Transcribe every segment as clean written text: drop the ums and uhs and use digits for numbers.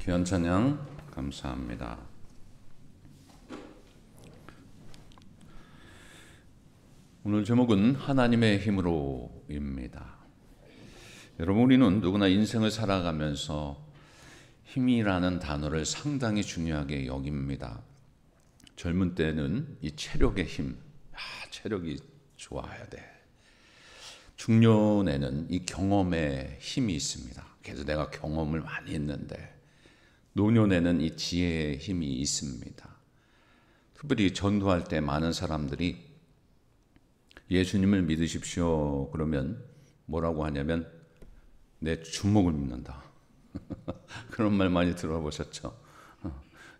귀한 찬양 감사합니다. 오늘 제목은 하나님의 힘으로입니다. 여러분, 우리는 누구나 인생을 살아가면서 힘이라는 단어를 상당히 중요하게 여깁니다. 젊은 때는 이 체력의 힘, 체력이 좋아야 돼. 중년에는 이 경험의 힘이 있습니다. 그래서 내가 경험을 많이 했는데, 노년에는 이 지혜의 힘이 있습니다. 특별히 전도할 때 많은 사람들이 예수님을 믿으십시오 그러면 뭐라고 하냐면 내 주먹을 믿는다. 그런 말 많이 들어보셨죠?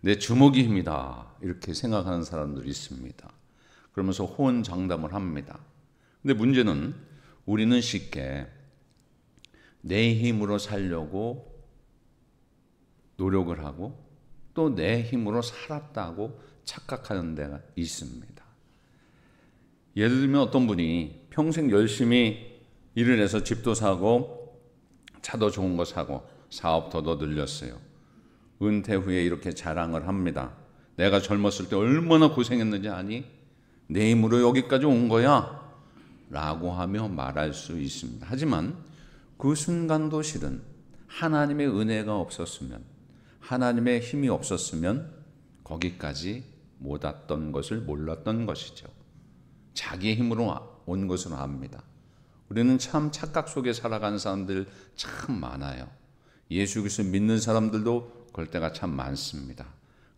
내 주먹이 힘이다 이렇게 생각하는 사람들이 있습니다. 그러면서 호언장담을 합니다. 근데 문제는 우리는 쉽게 내 힘으로 살려고 노력을 하고 또 내 힘으로 살았다고 착각하는 데가 있습니다. 예를 들면 어떤 분이 평생 열심히 일을 해서 집도 사고 차도 좋은 거 사고 사업도 더 늘렸어요. 은퇴 후에 이렇게 자랑을 합니다. 내가 젊었을 때 얼마나 고생했는지 아니? 내 힘으로 여기까지 온 거야 라고 하며 말할 수 있습니다. 하지만 그 순간도 실은 하나님의 은혜가 없었으면, 하나님의 힘이 없었으면 거기까지 못 왔던 것을 몰랐던 것이죠. 자기의 힘으로 온 것으로 압니다. 우리는 참 착각 속에 살아가는 사람들 참 많아요. 예수 그리스도 믿는 사람들도 그럴 때가 참 많습니다.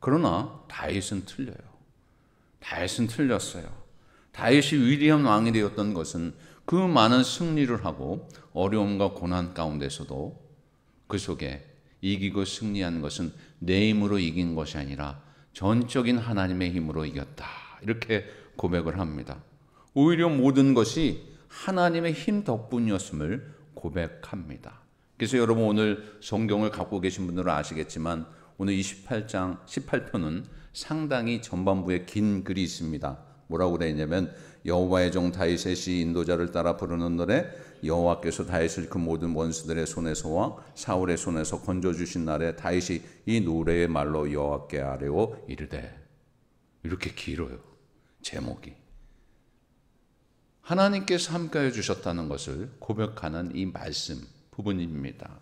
그러나 다윗은 틀려요. 다윗은 틀렸어요. 다윗이 위대한 왕이 되었던 것은 그 많은 승리를 하고 어려움과 고난 가운데서도 그 속에 이기고 승리한 것은 내 힘으로 이긴 것이 아니라 전적인 하나님의 힘으로 이겼다. 이렇게 고백을 합니다. 오히려 모든 것이 하나님의 힘 덕분이었음을 고백합니다. 그래서 여러분 오늘 성경을 갖고 계신 분들은 아시겠지만 오늘 28장 18편은 상당히 전반부에 긴 글이 있습니다. 뭐라고 되어 있냐면 여호와의 종 다윗의 시 인도자를 따라 부르는 노래, 여호와께서 다윗을 그 모든 원수들의 손에서와 사울의 손에서 건져주신 날에 다윗이 이 노래의 말로 여호와께 아뢰어 이르되. 이렇게 길어요. 제목이. 하나님께서 함께해 주셨다는 것을 고백하는 이 말씀 부분입니다.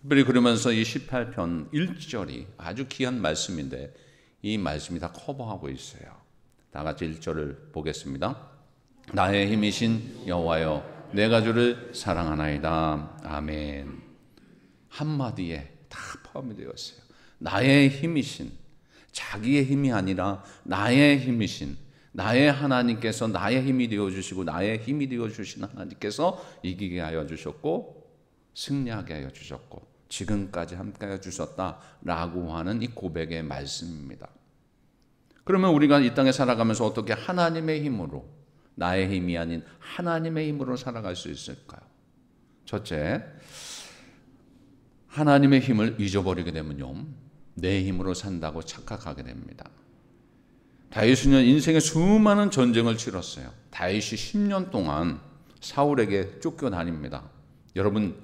특별히 그러면서 이 18편 1절이 아주 귀한 말씀인데 이 말씀이 다 커버하고 있어요. 다 같이 1절을 보겠습니다. 나의 힘이신 여호와여 내가 주를 사랑하나이다. 아멘. 한마디에 다 포함이 되어 있어요. 나의 힘이신, 자기의 힘이 아니라 나의 힘이신, 나의 하나님께서 나의 힘이 되어주시고 나의 힘이 되어주신 하나님께서 이기게 하여 주셨고 승리하게 하여 주셨고 지금까지 함께하여 주셨다라고 하는 이 고백의 말씀입니다. 그러면 우리가 이 땅에 살아가면서 어떻게 하나님의 힘으로, 나의 힘이 아닌 하나님의 힘으로 살아갈 수 있을까요? 첫째, 하나님의 힘을 잊어버리게 되면요, 내 힘으로 산다고 착각하게 됩니다. 다윗은 인생의 수많은 전쟁을 치렀어요. 다윗이 10년 동안 사울에게 쫓겨다닙니다. 여러분,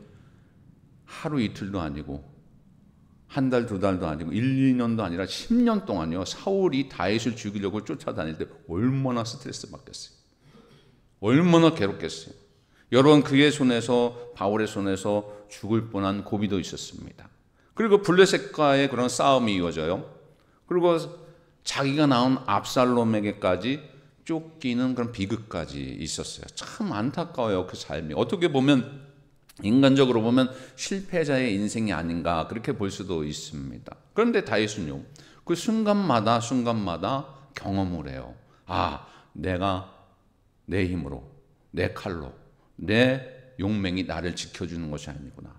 하루 이틀도 아니고 한 달, 두 달도 아니고 1, 2년도 아니라 10년 동안요, 사울이 다윗을 죽이려고 쫓아다닐 때 얼마나 스트레스 받겠어요. 얼마나 괴롭겠어요. 여러분, 그의 손에서, 바울의 손에서 죽을 뻔한 고비도 있었습니다. 그리고 블레셋과의 그런 싸움이 이어져요. 그리고 자기가 낳은 압살롬에게까지 쫓기는 그런 비극까지 있었어요. 참 안타까워요, 그 삶이. 어떻게 보면 인간적으로 보면 실패자의 인생이 아닌가 그렇게 볼 수도 있습니다. 그런데 다윗은요, 그 순간마다 경험을 해요. 아, 내가 내 힘으로, 내 칼로, 내 용맹이 나를 지켜주는 것이 아니구나.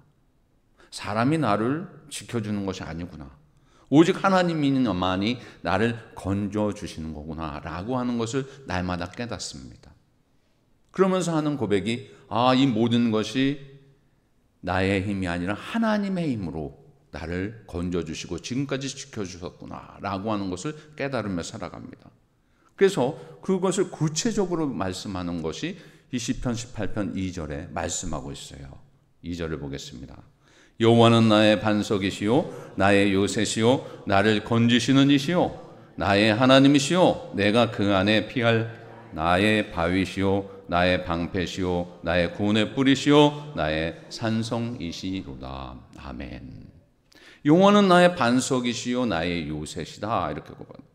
사람이 나를 지켜주는 것이 아니구나. 오직 하나님만이 나를 건져주시는 거구나 라고 하는 것을 날마다 깨닫습니다. 그러면서 하는 고백이, 이 모든 것이 나의 힘이 아니라 하나님의 힘으로 나를 건져주시고 지금까지 지켜주셨구나 라고 하는 것을 깨달으며 살아갑니다. 그래서 그것을 구체적으로 말씀하는 것이 이 시편 18편 2절에 말씀하고 있어요. 2절을 보겠습니다. 여호와는 나의 반석이시요 나의 요새시요 나를 건지시는 이시요 나의 하나님이시요 내가 그 안에 피할 나의 바위시요 나의 방패시요 나의 구원의 뿌리시요 나의 산성이시로다. 아멘. 여호와는 나의 반석이시요 나의 요새시다. 이렇게 고백합니다.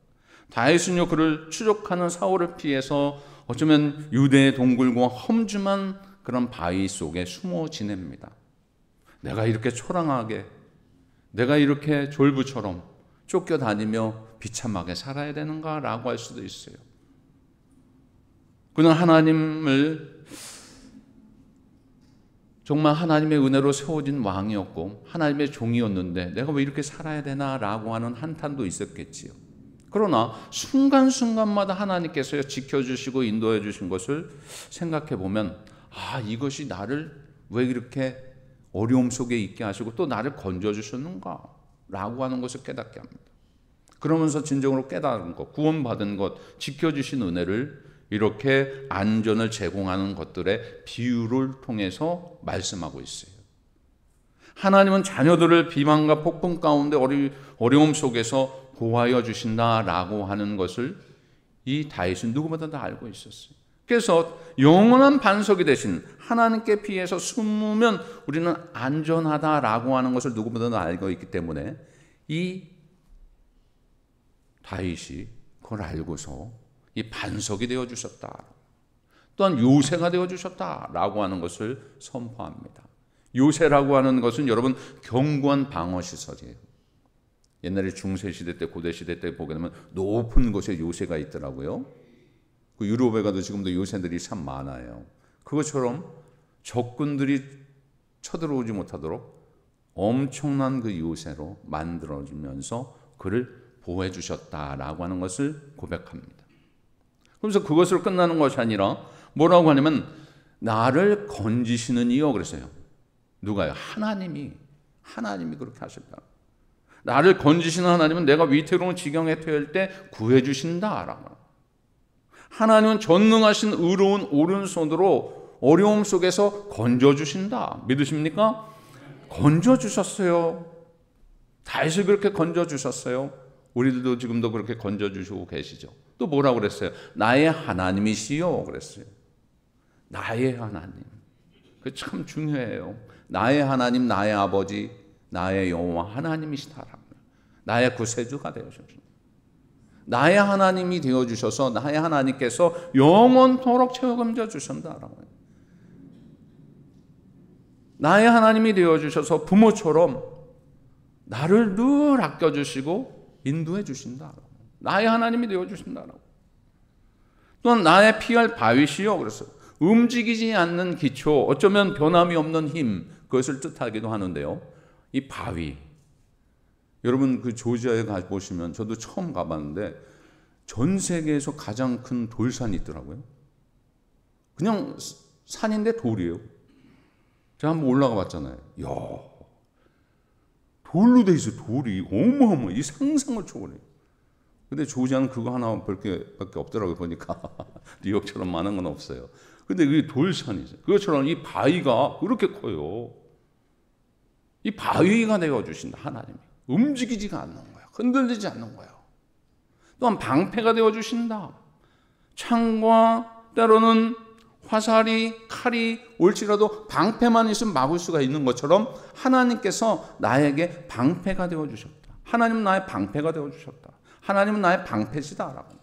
다윗은요 그를 추적하는 사울을 피해서 어쩌면 유대의 동굴과 험준한 그런 바위 속에 숨어 지냅니다. 내가 이렇게 초라하게, 내가 이렇게 졸부처럼 쫓겨다니며 비참하게 살아야 되는가라고 할 수도 있어요. 그는 하나님을 정말 하나님의 은혜로 세워진 왕이었고 하나님의 종이었는데 내가 왜 이렇게 살아야 되나라고 하는 한탄도 있었겠지요. 그러나 순간순간마다 하나님께서 지켜주시고 인도해 주신 것을 생각해 보면 이것이 나를 왜 이렇게 어려움 속에 있게 하시고 또 나를 건져주셨는가 라고 하는 것을 깨닫게 합니다. 그러면서 진정으로 깨달은 것, 구원받은 것, 지켜주신 은혜를 이렇게 안전을 제공하는 것들의 비유를 통해서 말씀하고 있어요. 하나님은 자녀들을 비방과 폭풍 가운데 어려움 속에서 보호하여 주신다라고 하는 것을 이 다윗은 누구보다 다 알고 있었어요. 그래서 영원한 반석이 되신 하나님께 피해서 숨으면 우리는 안전하다라고 하는 것을 누구보다 다 알고 있기 때문에 이 다윗이 그걸 알고서 이 반석이 되어주셨다. 또한 요새가 되어주셨다라고 하는 것을 선포합니다. 요새라고 하는 것은 여러분 견고한 방어시설이에요. 옛날에 중세시대 때 고대시대 때 보게 되면 높은 곳에 요새가 있더라고요. 그 유럽에 가도 지금도 요새들이 참 많아요. 그것처럼 적군들이 쳐들어오지 못하도록 엄청난 그 요새로 만들어지면서 그를 보호해 주셨다라고 하는 것을 고백합니다. 그래서 그것으로 끝나는 것이 아니라 뭐라고 하냐면 나를 건지시는 이요 그랬어요. 누가요? 하나님이 그렇게 하셨다. 나를 건지시는 하나님은 내가 위태로운 지경에 처할 때 구해 주신다라고. 하나님은 전능하신 의로운 오른손으로 어려움 속에서 건져 주신다. 믿으십니까? 건져 주셨어요. 다윗을 그렇게 건져 주셨어요. 우리들도 지금도 그렇게 건져 주시고 계시죠. 또 뭐라고 그랬어요? 나의 하나님이시요 그랬어요. 나의 하나님. 그 참 중요해요. 나의 하나님, 나의 아버지, 나의 여호와 하나님이시다. 나의 구세주가 되어주셨습니다. 나의 하나님이 되어주셔서 나의 하나님께서 영원토록 책임져 주신다라고 해요. 나의 하나님이 되어주셔서 부모처럼 나를 늘 아껴주시고 인도해 주신다. 나의 하나님이 되어주신다라고. 또한 나의 피할 바위시요 그랬어요. 움직이지 않는 기초, 어쩌면 변함이 없는 힘, 그것을 뜻하기도 하는데요. 이 바위, 여러분 그 조지아에 가보시면 저도 처음 가봤는데 전 세계에서 가장 큰 돌산이 있더라고요. 그냥 산인데 돌이에요. 제가 한번 올라가 봤잖아요. 이야, 돌로 돼 있어. 돌이 어마어마, 이 상상을 초월해요. 근데 조지아는 그거 하나 밖에 없더라고요. 보니까 뉴욕처럼 많은 건 없어요. 근데 그게 돌산이 있어요. 그것처럼 이 바위가 그렇게 커요. 이 바위가 되어주신다. 하나님이 움직이지가 않는 거예요. 흔들리지 않는 거예요. 또한 방패가 되어주신다. 창과 때로는 화살이 칼이 올지라도 방패만 있으면 막을 수가 있는 것처럼 하나님께서 나에게 방패가 되어주셨다. 하나님은 나의 방패가 되어주셨다. 하나님은 나의 방패시다라고.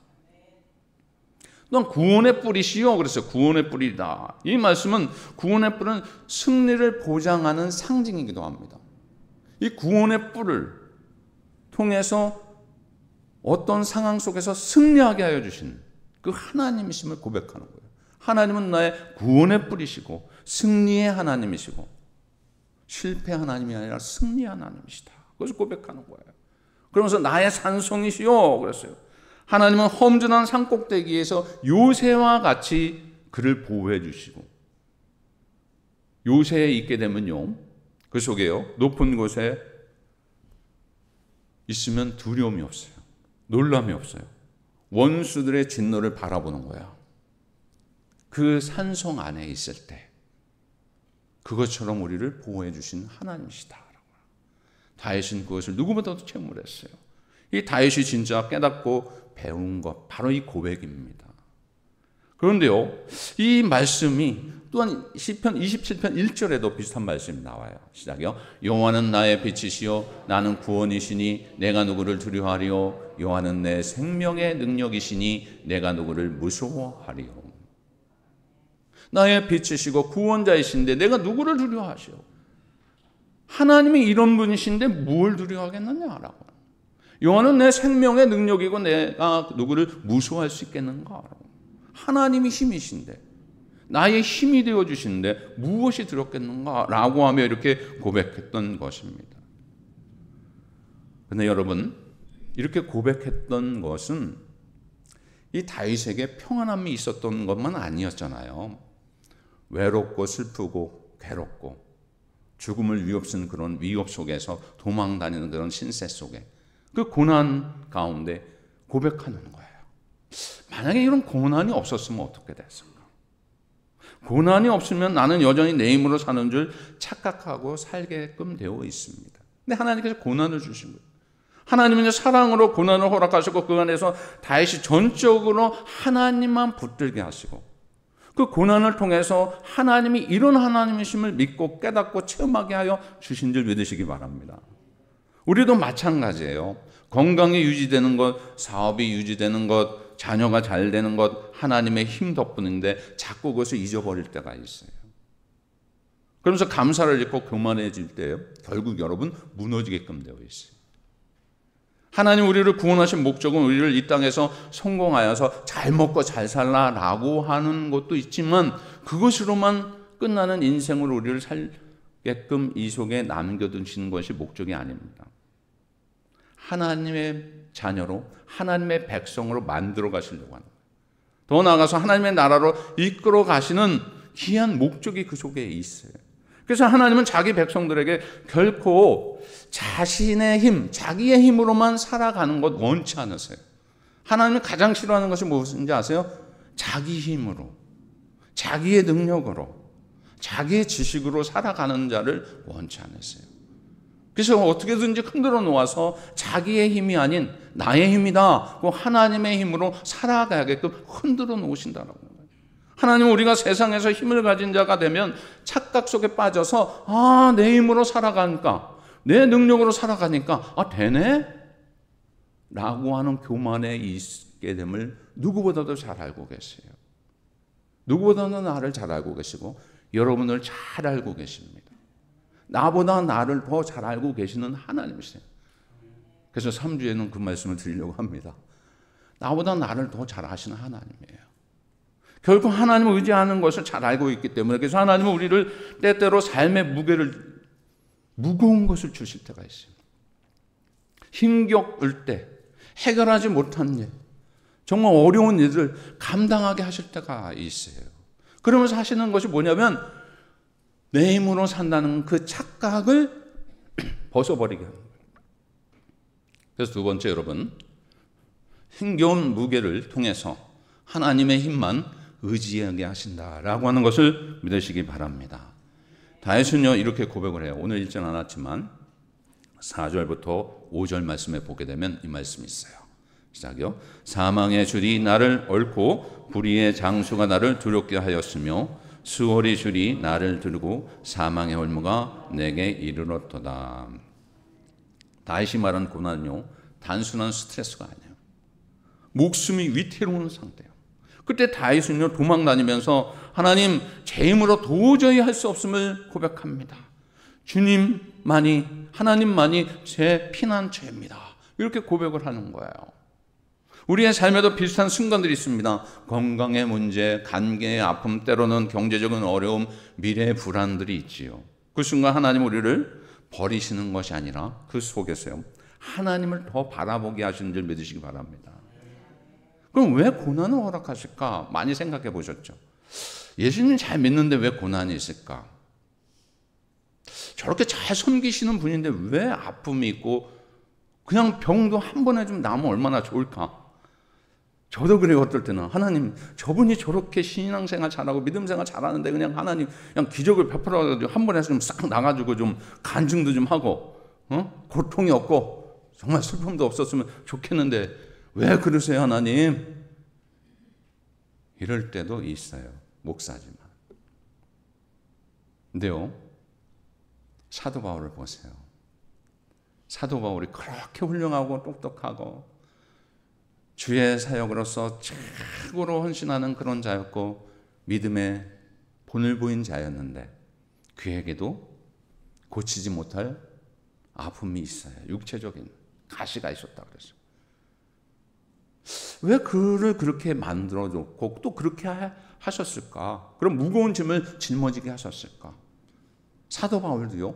또한 구원의 뿌리시요 그랬어요. 구원의 뿌리다. 이 말씀은 구원의 뿔은 승리를 보장하는 상징이기도 합니다. 이 구원의 뿔을 통해서 어떤 상황 속에서 승리하게 하여 주신 그 하나님이심을 고백하는 거예요. 하나님은 나의 구원의 뿔이시고 승리의 하나님이시고 실패 하나님이 아니라 승리 하나님이시다. 그것을 고백하는 거예요. 그러면서 나의 산성이시요 그랬어요. 하나님은 험준한 산꼭대기에서 요새와 같이 그를 보호해 주시고 요새에 있게 되면요 그 속에요 높은 곳에 있으면 두려움이 없어요. 놀람이 없어요. 원수들의 진노를 바라보는 거야. 그 산성 안에 있을 때 그것처럼 우리를 보호해 주신 하나님이시다. 다윗은 그것을 누구보다도 체험을 했어요. 이 다윗이 진짜 깨닫고 배운 것, 바로 이 고백입니다. 그런데요, 이 말씀이 또한 시편 27편 1절에도 비슷한 말씀이 나와요. 시작이요. 여호와는 나의 빛이시요 나는 구원이시니 내가 누구를 두려워하리요. 여호와는 내 생명의 능력이시니 내가 누구를 무서워하리요. 나의 빛이시고 구원자이신데 내가 누구를 두려워하시오. 하나님이 이런 분이신데 뭘 두려워하겠느냐라고. 여호와는 내 생명의 능력이고 내가 누구를 무서워할 수 있겠는가라고. 하나님이 힘이신데 나의 힘이 되어주시는데 무엇이 두렵겠는가라고 하며 이렇게 고백했던 것입니다. 그런데 여러분, 이렇게 고백했던 것은 이 다윗에게 평안함이 있었던 것만 아니었잖아요. 외롭고 슬프고 괴롭고 죽음을 위협쓴 그런 위협 속에서 도망다니는 그런 신세 속에 그 고난 가운데 고백하는 거예요. 만약에 이런 고난이 없었으면 어떻게 됐을까? 고난이 없으면 나는 여전히 내 힘으로 사는 줄 착각하고 살게끔 되어 있습니다. 근데 하나님께서 고난을 주신 거예요. 하나님은 사랑으로 고난을 허락하시고 그 안에서 다윗이 전적으로 하나님만 붙들게 하시고 그 고난을 통해서 하나님이 이런 하나님이심을 믿고 깨닫고 체험하게 하여 주신 줄 믿으시기 바랍니다. 우리도 마찬가지예요. 건강이 유지되는 것, 사업이 유지되는 것, 자녀가 잘 되는 것 하나님의 힘 덕분인데 자꾸 그것을 잊어버릴 때가 있어요. 그러면서 감사를 잃고 교만해질 때 결국 여러분 무너지게끔 되어 있어요. 하나님 우리를 구원하신 목적은 우리를 이 땅에서 성공하여서 잘 먹고 잘 살라라고 하는 것도 있지만 그것으로만 끝나는 인생으로 우리를 살게끔 이 속에 남겨두시는 것이 목적이 아닙니다. 하나님의 자녀로 하나님의 백성으로 만들어 가시려고 하는 거예요. 더 나아가서 하나님의 나라로 이끌어 가시는 귀한 목적이 그 속에 있어요. 그래서 하나님은 자기 백성들에게 결코 자신의 힘, 자기의 힘으로만 살아가는 것 원치 않으세요. 하나님이 가장 싫어하는 것이 무엇인지 아세요? 자기 힘으로, 자기의 능력으로, 자기의 지식으로 살아가는 자를 원치 않으세요. 그래서 어떻게든지 흔들어 놓아서 자기의 힘이 아닌 나의 힘이다, 그 하나님의 힘으로 살아가게끔 흔들어 놓으신다라고 합니다. 하나님은 우리가 세상에서 힘을 가진 자가 되면 착각 속에 빠져서 내 힘으로 살아가니까, 내 능력으로 살아가니까 되네? 라고 하는 교만에 있게 됨을 누구보다도 잘 알고 계세요. 누구보다도 나를 잘 알고 계시고 여러분을 잘 알고 계십니다. 나보다 나를 더 잘 알고 계시는 하나님이세요. 그래서 3주에는 그 말씀을 드리려고 합니다. 나보다 나를 더 잘 아시는 하나님이에요. 결국 하나님을 의지하는 것을 잘 알고 있기 때문에 그래서 하나님은 우리를 때때로 삶의 무거운 것을 주실 때가 있어요. 힘겨울 때 해결하지 못한 일, 정말 어려운 일을 감당하게 하실 때가 있어요. 그러면서 하시는 것이 뭐냐면 내 힘으로 산다는 그 착각을 벗어버리게 합니다. 그래서 두 번째 여러분, 힘겨운 무게를 통해서 하나님의 힘만 의지하게 하신다라고 하는 것을 믿으시기 바랍니다. 다윗은요 이렇게 고백을 해요. 오늘 읽진 않았지만 4절부터 5절 말씀에 보게 되면 이 말씀이 있어요. 시작이요. 사망의 줄이 나를 얽고 불의의 장수가 나를 두렵게 하였으며 수월의 줄이 나를 들고 사망의 홀무가 내게 이르렀도다. 다윗이 말한 고난은요 단순한 스트레스가 아니에요. 목숨이 위태로운 상태예요. 그때 다윗은요 도망다니면서 하나님 제 힘으로 도저히 할 수 없음을 고백합니다. 주님만이, 하나님만이 제 피난처입니다. 이렇게 고백을 하는 거예요. 우리의 삶에도 비슷한 순간들이 있습니다. 건강의 문제, 관계의 아픔, 때로는 경제적인 어려움, 미래의 불안들이 있지요. 그 순간 하나님 우리를 버리시는 것이 아니라 그 속에서요 하나님을 더 바라보게 하시는 줄 믿으시기 바랍니다. 그럼 왜 고난을 허락하실까? 많이 생각해 보셨죠? 예수님 잘 믿는데 왜 고난이 있을까? 저렇게 잘 섬기시는 분인데 왜 아픔이 있고 그냥 병도 한 번에 좀 나면 얼마나 좋을까? 저도 그래요. 어떨 때는 하나님 저분이 저렇게 신앙생활 잘하고 믿음생활 잘하는데 그냥 하나님 그냥 기적을 베풀어가지고 한 번에 좀 싹 나가지고 좀 간증도 좀 하고 고통이 없고 정말 슬픔도 없었으면 좋겠는데 왜 그러세요 하나님? 이럴 때도 있어요. 목사지만. 근데요, 사도 바울을 보세요. 사도 바울이 그렇게 훌륭하고 똑똑하고 주의 사역으로서 최고로 헌신하는 그런 자였고 믿음의 본을 보인 자였는데 그에게도 고치지 못할 아픔이 있어요. 육체적인 가시가 있었다 그랬어요. 왜 그를 그렇게 만들어줬고 또 그렇게 하셨을까? 그럼 무거운 짐을 짊어지게 하셨을까? 사도 바울도요,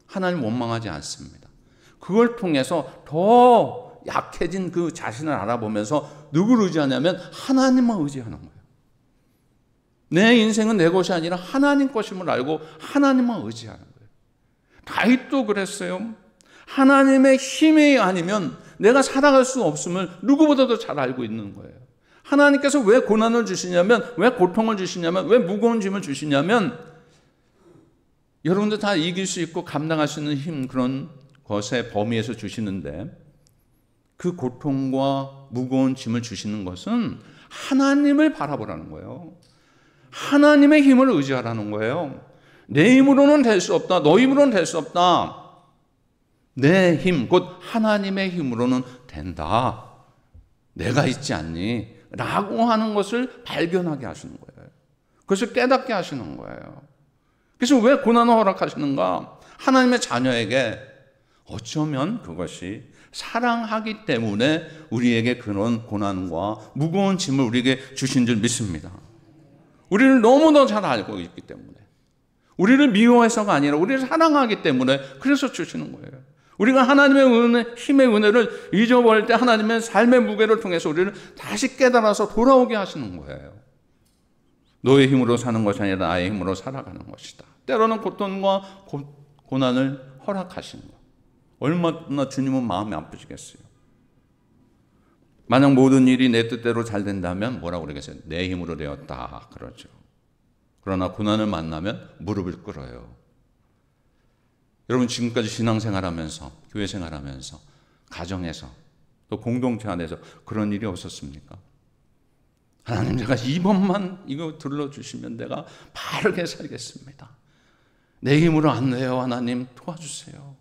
하나님 원망하지 않습니다. 그걸 통해서 더 약해진 그 자신을 알아보면서 누구를 의지하냐면 하나님만 의지하는 거예요. 내 인생은 내 것이 아니라 하나님 것임을 알고 하나님만 의지하는 거예요. 다윗도 그랬어요. 하나님의 힘이 아니면 내가 살아갈 수 없음을 누구보다도 잘 알고 있는 거예요. 하나님께서 왜 고난을 주시냐면, 왜 고통을 주시냐면, 왜 무거운 짐을 주시냐면 여러분들 다 이길 수 있고 감당할 수 있는 힘, 그런 것의 범위에서 주시는데 그 고통과 무거운 짐을 주시는 것은 하나님을 바라보라는 거예요. 하나님의 힘을 의지하라는 거예요. 내 힘으로는 될 수 없다. 너 힘으로는 될 수 없다. 내 힘, 곧 하나님의 힘으로는 된다. 내가 있지 않니? 라고 하는 것을 발견하게 하시는 거예요. 그것을 깨닫게 하시는 거예요. 그래서 왜 고난을 허락하시는가? 하나님의 자녀에게 어쩌면 그것이 사랑하기 때문에 우리에게 그런 고난과 무거운 짐을 우리에게 주신 줄 믿습니다. 우리를 너무나 잘 알고 있기 때문에, 우리를 미워해서가 아니라 우리를 사랑하기 때문에 그래서 주시는 거예요. 우리가 하나님의 은혜, 힘의 은혜를 잊어버릴 때 하나님의 삶의 무게를 통해서 우리를 다시 깨달아서 돌아오게 하시는 거예요. 너의 힘으로 사는 것이 아니라 나의 힘으로 살아가는 것이다. 때로는 고통과 고난을 허락하시는 것. 얼마나 주님은 마음이 아프시겠어요. 만약 모든 일이 내 뜻대로 잘 된다면 뭐라고 그러겠어요? 내 힘으로 되었다 그러죠. 그러나 고난을 만나면 무릎을 꿇어요. 여러분 지금까지 신앙생활하면서, 교회생활하면서, 가정에서, 또 공동체 안에서 그런 일이 없었습니까? 하나님, 제가 이번만 이거 들러주시면 내가 바르게 살겠습니다. 내 힘으로 안 돼요. 하나님 도와주세요.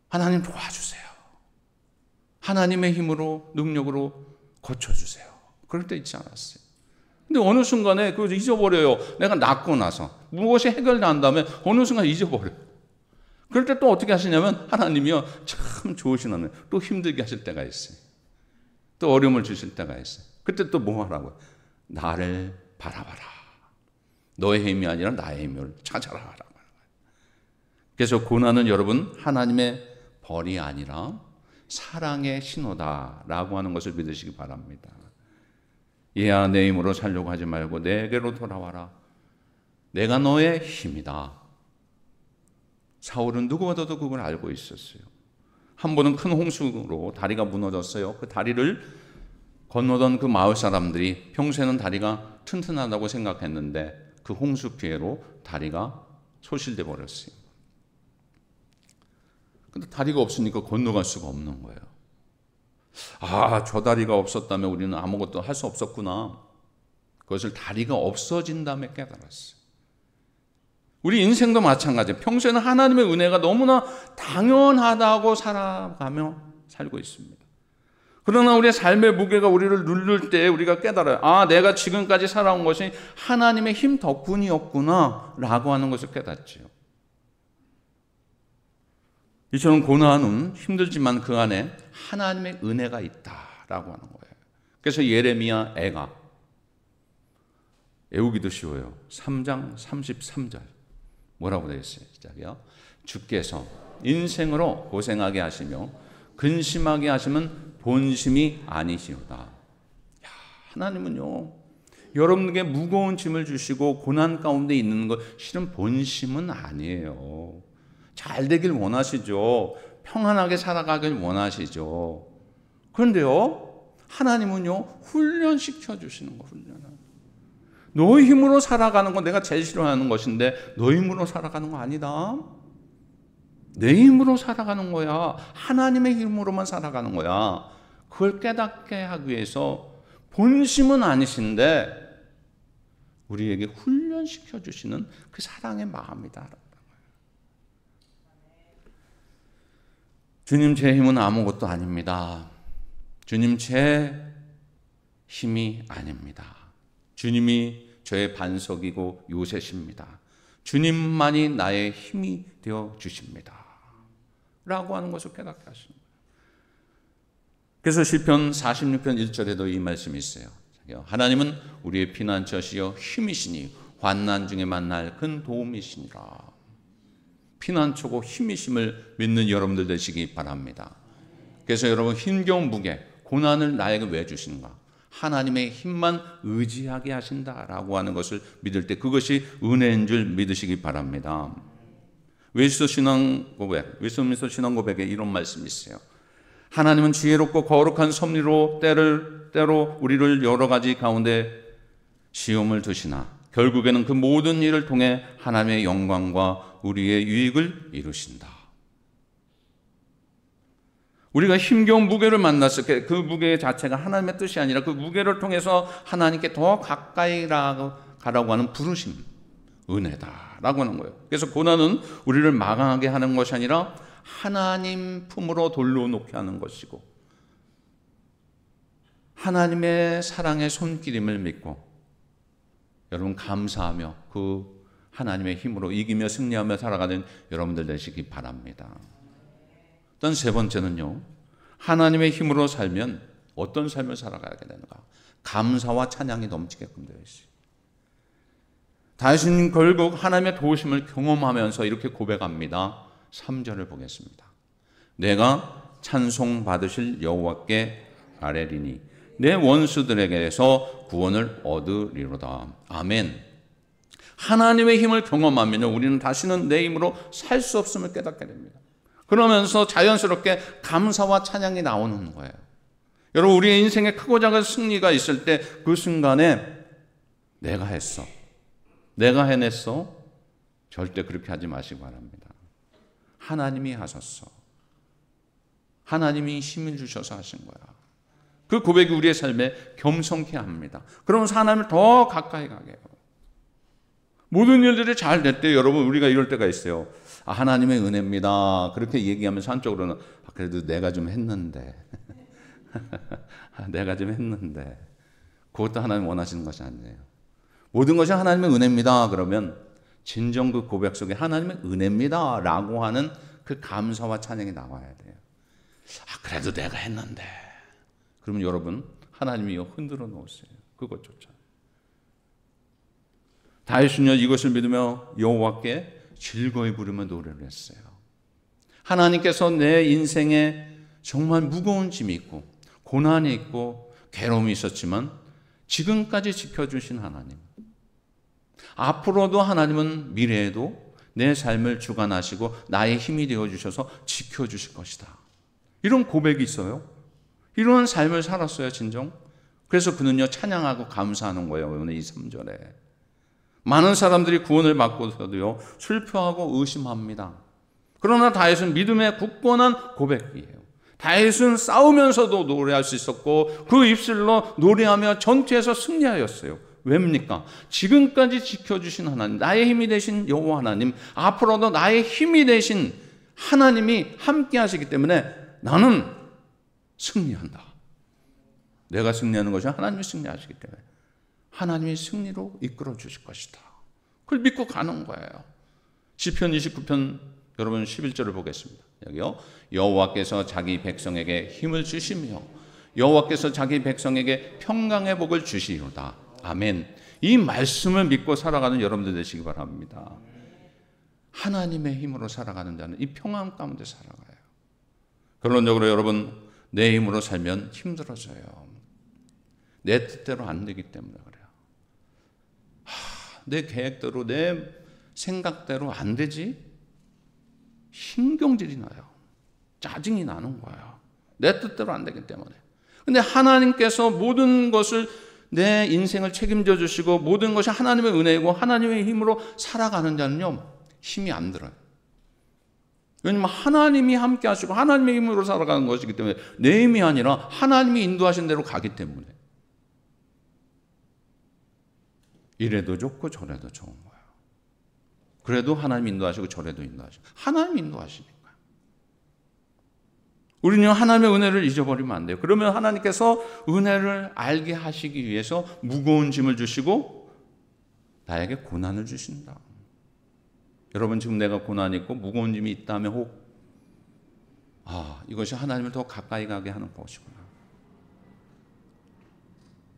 하나님 도와주세요. 하나님의 힘으로, 능력으로 고쳐주세요. 그럴 때 있지 않았어요. 근데 어느 순간에 그걸 잊어버려요. 내가 낫고 나서 무엇이 해결된 다음에 어느 순간 잊어버려요. 그럴 때 또 어떻게 하시냐면 하나님이요 참 좋으신 하나님, 또 힘들게 하실 때가 있어요. 또 어려움을 주실 때가 있어요. 그때 또 뭐 하라고요? 나를 바라봐라. 너의 힘이 아니라 나의 힘을 찾아라. 그래서 고난은 여러분 하나님의 벌이 아니라 사랑의 신호다라고 하는 것을 믿으시기 바랍니다. 얘야, 내 힘으로 살려고 하지 말고 내게로 돌아와라. 내가 너의 힘이다. 사울은 누구보다도 그걸 알고 있었어요. 한 번은 큰 홍수로 다리가 무너졌어요. 그 다리를 건너던 그 마을 사람들이 평소에는 다리가 튼튼하다고 생각했는데 그 홍수 피해로 다리가 소실돼 버렸어요. 근데 다리가 없으니까 건너갈 수가 없는 거예요. 아, 저 다리가 없었다면 우리는 아무것도 할 수 없었구나. 그것을 다리가 없어진 다음에 깨달았어요. 우리 인생도 마찬가지예요. 평소에는 하나님의 은혜가 너무나 당연하다고 살아가며 살고 있습니다. 그러나 우리의 삶의 무게가 우리를 누를 때 우리가 깨달아요. 아, 내가 지금까지 살아온 것이 하나님의 힘 덕분이었구나 라고 하는 것을 깨닫지요. 이처럼 고난은 힘들지만 그 안에 하나님의 은혜가 있다라고 하는 거예요. 그래서 예레미야 애가 애우기도 쉬워요. 3장 33절 뭐라고 되어 있어요? 시작이요. 주께서 인생으로 고생하게 하시며 근심하게 하시면 본심이 아니시오다. 야, 하나님은요 여러분에게 무거운 짐을 주시고 고난 가운데 있는 것 실은 본심은 아니에요. 잘 되길 원하시죠. 평안하게 살아가길 원하시죠. 그런데요 하나님은요 훈련시켜 주시는 거. 너의 힘으로 살아가는 건 내가 제일 싫어하는 것인데 너의 힘으로 살아가는 거 아니다. 내 힘으로 살아가는 거야. 하나님의 힘으로만 살아가는 거야. 그걸 깨닫게 하기 위해서 본심은 아니신데 우리에게 훈련시켜 주시는 그 사랑의 마음이다. 주님, 제 힘은 아무것도 아닙니다. 주님, 제 힘이 아닙니다. 주님이 저의 반석이고 요새십니다. 주님만이 나의 힘이 되어 주십니다. 라고 하는 것을 깨닫게 하십니다. 그래서 시편 46편 1절에도 이 말씀이 있어요. 하나님은 우리의 피난처시여 힘이시니 환난 중에 만날 큰 도움이시니라. 피난처고 힘이심을 믿는 여러분들 되시기 바랍니다. 그래서 여러분, 힘겨운 무게, 고난을 나에게 왜 주시는가? 하나님의 힘만 의지하게 하신다라고 하는 것을 믿을 때 그것이 은혜인 줄 믿으시기 바랍니다. 웨스트민스터 신앙 고백에 이런 말씀이 있어요. 하나님은 지혜롭고 거룩한 섭리로 때로 우리를 여러 가지 가운데 시험을 두시나 결국에는 그 모든 일을 통해 하나님의 영광과 우리의 유익을 이루신다. 우리가 힘겨운 무게를 만났을 때 그 무게 자체가 하나님의 뜻이 아니라 그 무게를 통해서 하나님께 더 가까이 가라고 하는 부르심, 은혜다라고 하는 거예요. 그래서 고난은 우리를 마감하게 하는 것이 아니라 하나님 품으로 돌려놓게 하는 것이고 하나님의 사랑의 손길임을 믿고 여러분 감사하며 그 하나님의 힘으로 이기며 승리하며 살아가는 여러분들 되시기 바랍니다. 또 세 번째는요, 하나님의 힘으로 살면 어떤 삶을 살아가게 되는가? 감사와 찬양이 넘치게끔 되어 있어요. 다윗은 결국 하나님의 도우심을 경험하면서 이렇게 고백합니다. 3절을 보겠습니다. 내가 찬송 받으실 여호와께 아뢰리니 내 원수들에게서 구원을 얻으리로다. 아멘. 하나님의 힘을 경험하면 우리는 다시는 내 힘으로 살 수 없음을 깨닫게 됩니다. 그러면서 자연스럽게 감사와 찬양이 나오는 거예요. 여러분, 우리의 인생에 크고 작은 승리가 있을 때 그 순간에 내가 했어, 내가 해냈어, 절대 그렇게 하지 마시기 바랍니다. 하나님이 하셨어. 하나님이 힘을 주셔서 하신 거야. 그 고백이 우리의 삶에 겸손케 합니다. 그러면서 하나님을 더 가까이 가게 해요. 모든 일들이 잘 될 때 여러분, 우리가 이럴 때가 있어요. 하나님의 은혜입니다. 그렇게 얘기하면서 한쪽으로는 그래도 내가 좀 했는데 내가 좀 했는데 그것도 하나님 원하시는 것이 아니에요. 모든 것이 하나님의 은혜입니다. 그러면 진정 그 고백 속에 하나님의 은혜입니다 라고 하는 그 감사와 찬양이 나와야 돼요. 그래도 내가 했는데 그러면 여러분, 하나님이 흔들어 놓으세요. 그것조차. 다윗은요, 이것을 믿으며 여호와께 즐거이 부르며 노래를 했어요. 하나님께서 내 인생에 정말 무거운 짐이 있고 고난이 있고 괴로움이 있었지만 지금까지 지켜주신 하나님, 앞으로도 하나님은 미래에도 내 삶을 주관하시고 나의 힘이 되어주셔서 지켜주실 것이다. 이런 고백이 있어요. 이런 삶을 살았어요, 진정. 그래서 그는요, 찬양하고 감사하는 거예요. 오늘 이 3절에. 많은 사람들이 구원을 받고서도요, 슬퍼하고 의심합니다. 그러나 다윗은 믿음의 굳건한 고백이에요. 다윗은 싸우면서도 노래할 수 있었고 그 입술로 노래하며 전투에서 승리하였어요. 왜입니까? 지금까지 지켜주신 하나님, 나의 힘이 되신 여호와 하나님, 앞으로도 나의 힘이 되신 하나님이 함께 하시기 때문에 나는 승리한다. 내가 승리하는 것이 하나님이 승리하시기 때문에 하나님이 승리로 이끌어 주실 것이다. 그걸 믿고 가는 거예요. 시편 29편 여러분 11절을 보겠습니다. 여기요. 여호와께서 자기 백성에게 힘을 주시며 여호와께서 자기 백성에게 평강의 복을 주시리로다. 아멘. 이 말씀을 믿고 살아가는 여러분들 되시기 바랍니다. 하나님의 힘으로 살아가는 자는 이 평안 가운데 살아가요. 결론적으로 여러분, 내 힘으로 살면 힘들어져요. 내 뜻대로 안 되기 때문에 그래요. 내 계획대로, 내 생각대로 안 되지? 신경질이 나요. 짜증이 나는 거예요. 내 뜻대로 안 되기 때문에. 근데 하나님께서 모든 것을 내 인생을 책임져 주시고 모든 것이 하나님의 은혜이고 하나님의 힘으로 살아가는 자는요, 힘이 안 들어요. 왜냐하면 하나님이 함께 하시고 하나님의 힘으로 살아가는 것이기 때문에 내 힘이 아니라 하나님이 인도하신 대로 가기 때문에 이래도 좋고 저래도 좋은 거예요. 그래도 하나님 인도하시고 저래도 인도하시고 하나님 인도하시니까. 우리는 하나님의 은혜를 잊어버리면 안 돼요. 그러면 하나님께서 은혜를 알게 하시기 위해서 무거운 짐을 주시고 나에게 고난을 주신다. 여러분 지금 내가 고난이 있고 무거운 짐이 있다면 혹 이것이 하나님을 더 가까이 가게 하는 것이구나.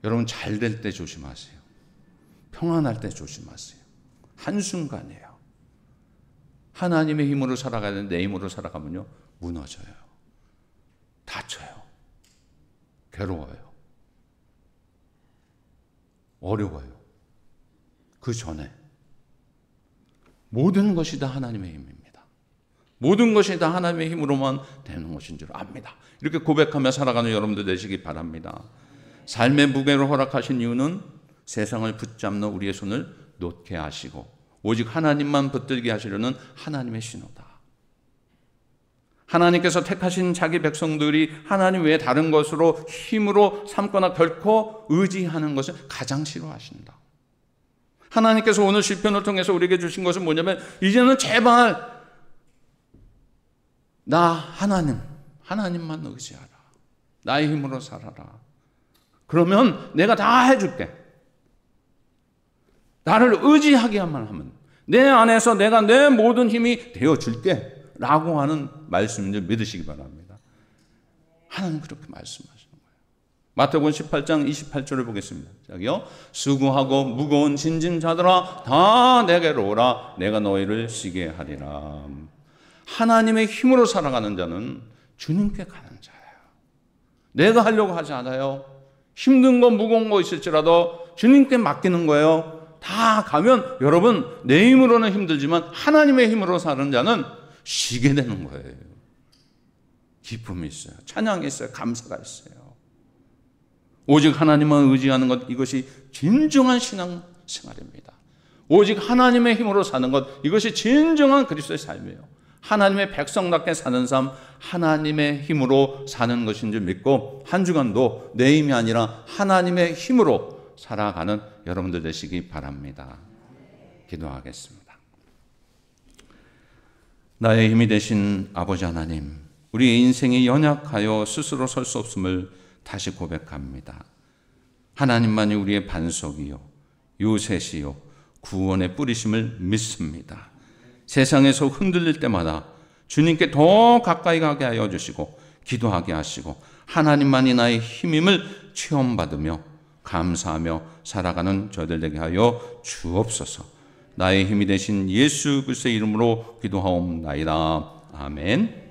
여러분 잘 될 때 조심하세요. 평안할 때 조심하세요. 한순간이에요. 하나님의 힘으로 살아가야 되는데 내 힘으로 살아가면요 무너져요. 다쳐요. 괴로워요. 어려워요. 그 전에 모든 것이 다 하나님의 힘입니다. 모든 것이 다 하나님의 힘으로만 되는 것인 줄 압니다. 이렇게 고백하며 살아가는 여러분들 되시기 바랍니다. 삶의 무게를 허락하신 이유는 세상을 붙잡는 우리의 손을 놓게 하시고 오직 하나님만 붙들게 하시려는 하나님의 신호다. 하나님께서 택하신 자기 백성들이 하나님 외에 다른 것으로 힘으로 삼거나 결코 의지하는 것을 가장 싫어하신다. 하나님께서 오늘 시편을 통해서 우리에게 주신 것은 뭐냐면 이제는 제발 나 하나님만 의지하라. 나의 힘으로 살아라. 그러면 내가 다 해줄게. 나를 의지하기만 하면 내 안에서 내가 내 모든 힘이 되어줄게 라고 하는 말씀을 믿으시기 바랍니다. 하나님 그렇게 말씀하시는 거예요. 마태복음 18장 28절을 보겠습니다. 여기요. 수고하고 무거운 짐진자들아 다 내게로 오라. 내가 너희를 쉬게 하리라. 하나님의 힘으로 살아가는 자는 주님께 가는 자예요. 내가 하려고 하지 않아요. 힘든 거 무거운 거 있을지라도 주님께 맡기는 거예요. 다 가면 여러분 내 힘으로는 힘들지만 하나님의 힘으로 사는 자는 쉬게 되는 거예요. 기쁨이 있어요. 찬양이 있어요. 감사가 있어요. 오직 하나님만 의지하는 것, 이것이 진정한 신앙 생활입니다. 오직 하나님의 힘으로 사는 것, 이것이 진정한 그리스도의 삶이에요. 하나님의 백성답게 사는 삶, 하나님의 힘으로 사는 것인 줄 믿고 한 주간도 내 힘이 아니라 하나님의 힘으로 살아가는 여러분들 되시기 바랍니다. 기도하겠습니다. 나의 힘이 되신 아버지 하나님, 우리의 인생이 연약하여 스스로 설 수 없음을 다시 고백합니다. 하나님만이 우리의 반석이요 요새시요 구원의 뿌리심을 믿습니다. 세상에서 흔들릴 때마다 주님께 더 가까이 가게 하여 주시고 기도하게 하시고 하나님만이 나의 힘임을 체험받으며 감사하며 살아가는 저희들 되게 하여 주옵소서. 나의 힘이 되신 예수 그리스도의 이름으로 기도하옵나이다. 아멘.